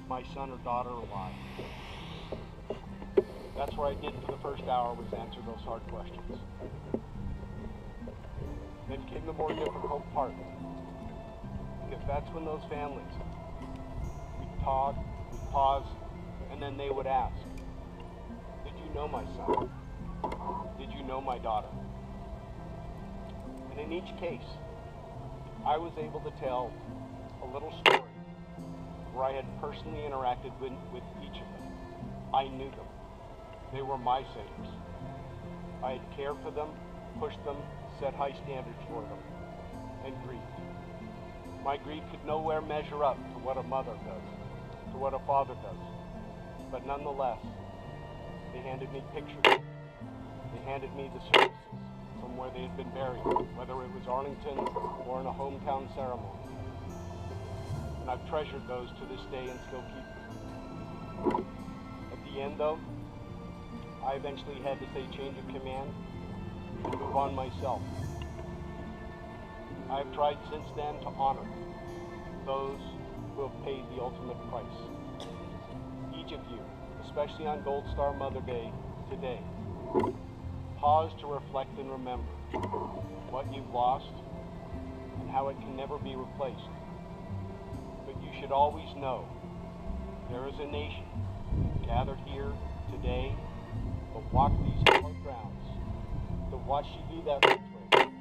my son or daughter alive? That's what I did for the first hour, was answer those hard questions. Then came the more difficult part, because that's when those families, we'd talk, we'd pause, and then they would ask, did you know my son? Did you know my daughter? And in each case, I was able to tell a little story where I had personally interacted with each of them. I knew them. They were my sailors. I had cared for them, pushed them, set high standards for them, and grieved. My grief could nowhere measure up to what a mother does, to what a father does. But nonetheless, they handed me pictures. They handed me the services from where they had been buried, whether it was Arlington or in a hometown ceremony. And I've treasured those to this day and still keep them. At the end, though, I eventually had to say change of command and move on myself. I have tried since then to honor those who have paid the ultimate price. Each of you, especially on Gold Star Mother Day today, pause to reflect and remember what you've lost and how it can never be replaced. But you should always know there is a nation gathered here today to walk these hallowed grounds, to watch you do that victory,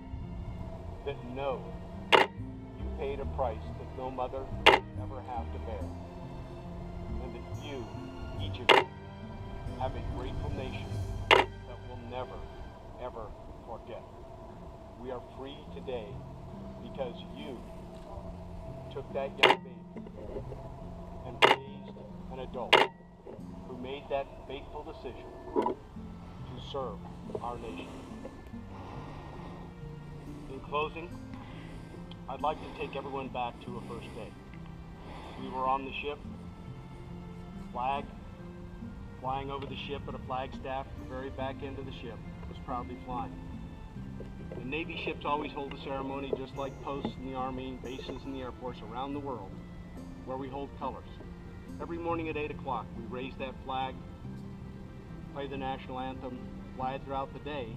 that know you paid a price that no mother will ever have to bear, and that you, each of you, have a grateful nation that will never, ever forget. We are free today because you took that young baby and raised an adult who made that fateful decision to serve our nation. In closing, I'd like to take everyone back to a first day. We were on the ship, flag flying over the ship at a flagstaff. The very back end of the ship was proudly flying. The Navy ships always hold a ceremony just like posts in the Army, bases in the Air Force around the world, where we hold colors. Every morning at 8 o'clock, we raise that flag, play the national anthem, fly it throughout the day,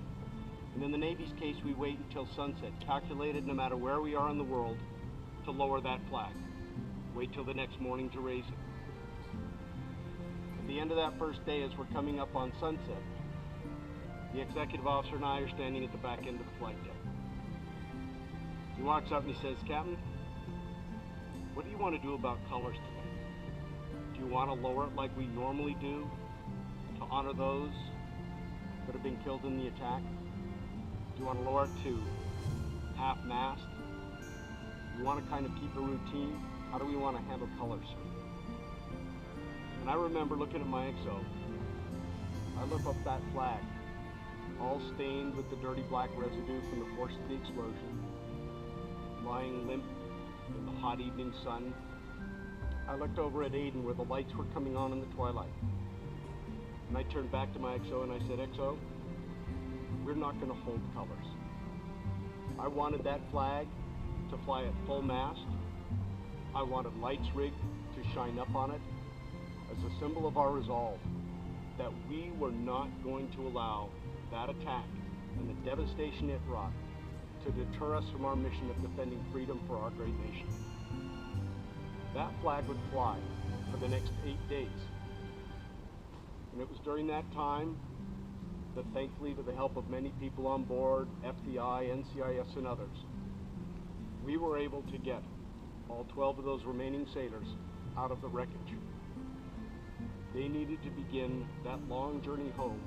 and in the Navy's case, we wait until sunset, calculated no matter where we are in the world, to lower that flag. Wait till the next morning to raise it. At the end of that first day, as we're coming up on sunset, the executive officer and I are standing at the back end of the flight deck. He walks up and he says, "Captain, what do you want to do about colors today? Do you want to lower it like we normally do to honor those that have been killed in the attack? Do you want to lower it to half-mast? Do you want to kind of keep a routine? How do we want to handle colors, sir?" And I remember looking at my XO. I lift up that flag, all stained with the dirty black residue from the force of the explosion, lying limp in the hot evening sun. I looked over at Aden where the lights were coming on in the twilight. And I turned back to my XO and I said, "XO, we're not going to hold colors. I wanted that flag to fly at full mast. I wanted lights rigged to shine up on it as a symbol of our resolve that we were not going to allow that attack and the devastation it wrought to deter us from our mission of defending freedom for our great nation." That flag would fly for the next 8 days. And it was during that time that, thankfully, with the help of many people on board, FBI, NCIS, and others, we were able to get all 12 of those remaining sailors out of the wreckage. They needed to begin that long journey home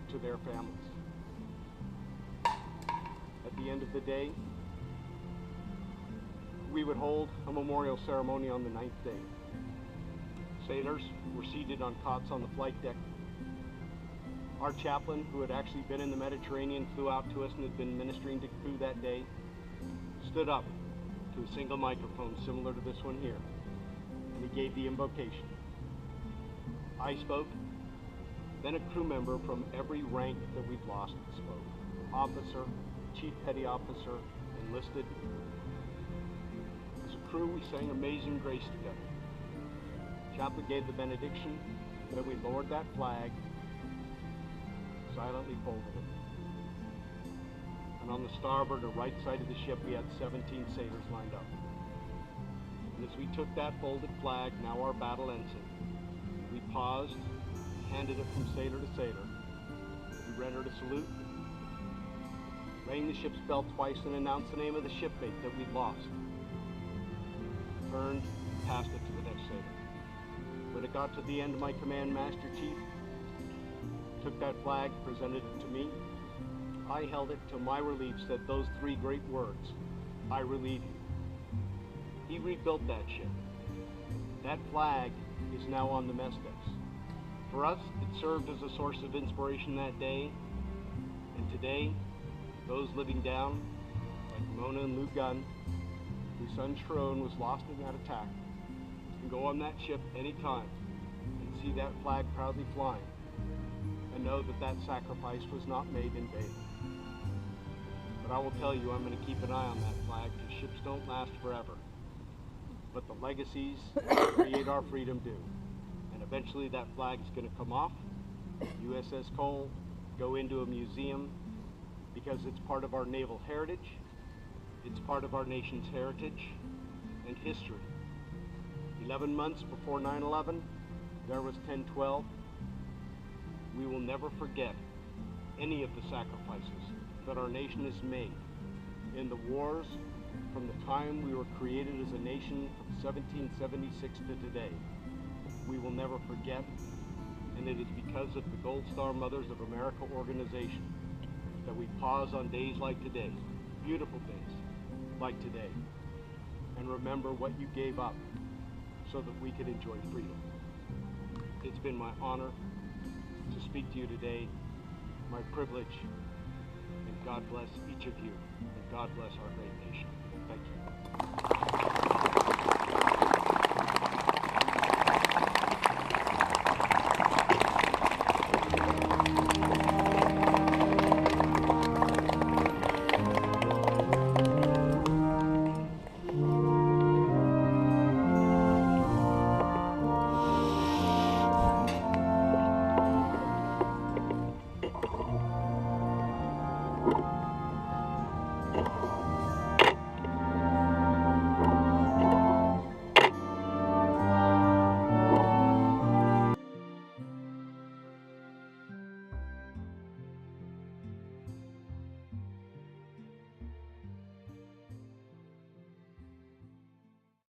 to their families. At the end of the day, we would hold a memorial ceremony on the 9th day. Sailors were seated on cots on the flight deck. Our chaplain, who had actually been in the Mediterranean, flew out to us and had been ministering to crew that day, stood up to a single microphone similar to this one here, and he gave the invocation. I spoke, then a crew member from every rank that we'd lost spoke. Officer, chief petty officer, enlisted. As a crew, we sang Amazing Grace together. Chaplain gave the benediction, then we lowered that flag, silently folded it. And on the starboard or right side of the ship, we had 17 sailors lined up. And as we took that folded flag, now our battle ensign, we paused, handed it from sailor to sailor. We rendered a salute, rang the ship's bell twice, and announced the name of the shipmate that we'd lost. Turned, passed it to the next sailor. When it got to the end, my command master chief took that flag, presented it to me. I held it, to my relief, said those three great words, "I relieve you." He rebuilt that ship. That flag is now on the mess decks. For us, it served as a source of inspiration that day, and today, those living down, like Mona and Lou Gunn, whose son Sharon was lost in that attack, can go on that ship anytime and see that flag proudly flying, and know that that sacrifice was not made in vain. But I will tell you, I'm going to keep an eye on that flag, because ships don't last forever. But the legacies that create our freedom do. And eventually that flag is going to come off, USS Cole, go into a museum, because it's part of our naval heritage, it's part of our nation's heritage and history. 11 months before 9/11, there was 10/12. We will never forget any of the sacrifices that our nation has made in the wars from the time we were created as a nation from 1776 to today. We will never forget, and it is because of the Gold Star Mothers of America organization that we pause on days like today, beautiful days like today, and remember what you gave up so that we could enjoy freedom. It's been my honor to speak to you today, my privilege, and God bless each of you, and God bless our great nation. Thank you.